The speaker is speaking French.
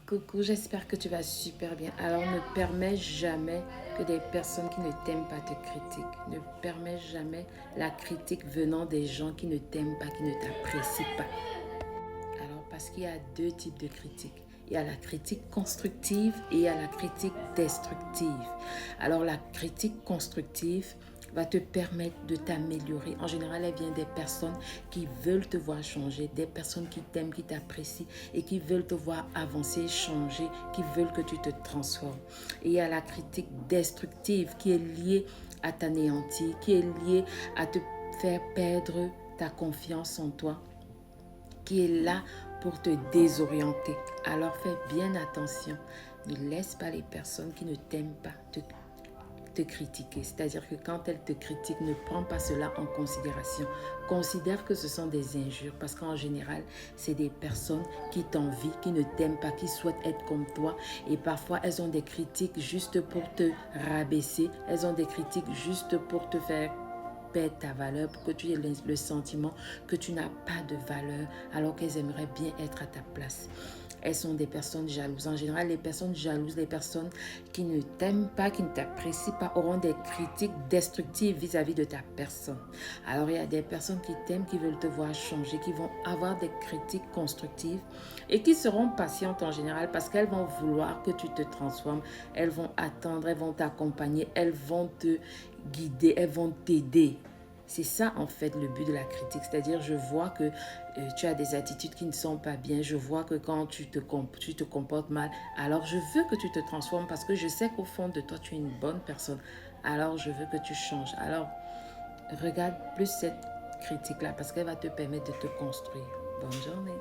Coucou, j'espère que tu vas super bien. Alors, ne permets jamais que des personnes qui ne t'aiment pas te critiquent. Ne permets jamais la critique venant des gens qui ne t'aiment pas, qui ne t'apprécient pas. Alors, parce qu'il y a deux types de critiques. Il y a la critique constructive et il y a la critique destructive. Alors, la critique constructive va te permettre de t'améliorer. En général, elle vient des personnes qui veulent te voir changer, des personnes qui t'aiment, qui t'apprécient et qui veulent te voir avancer, changer, qui veulent que tu te transformes. Et il y a la critique destructive qui est liée à t'anéantir, qui est liée à te faire perdre ta confiance en toi, qui est là pour te désorienter. Alors fais bien attention. Ne laisse pas les personnes qui ne t'aiment pas te critiquer. C'est-à-dire que quand elles te critiquent, ne prends pas cela en considération. Considère que ce sont des injures parce qu'en général, c'est des personnes qui t'envient, qui ne t'aiment pas, qui souhaitent être comme toi. Et parfois, elles ont des critiques juste pour te rabaisser. Elles ont des critiques juste pour te faire perdre ta valeur, pour que tu aies le sentiment que tu n'as pas de valeur alors qu'elles aimeraient bien être à ta place. Elles sont des personnes jalouses. En général, les personnes jalouses, les personnes qui ne t'aiment pas, qui ne t'apprécient pas, auront des critiques destructives vis-à-vis de ta personne. Alors, il y a des personnes qui t'aiment, qui veulent te voir changer, qui vont avoir des critiques constructives et qui seront patientes en général parce qu'elles vont vouloir que tu te transformes. Elles vont attendre, elles vont t'accompagner, elles vont te guider, elles vont t'aider. C'est ça en fait le but de la critique, c'est-à-dire je vois que tu as des attitudes qui ne sont pas bien, je vois que quand tu te comportes mal, alors je veux que tu te transformes parce que je sais qu'au fond de toi tu es une bonne personne, alors je veux que tu changes. Alors regarde plus cette critique-là parce qu'elle va te permettre de te construire. Bonne journée.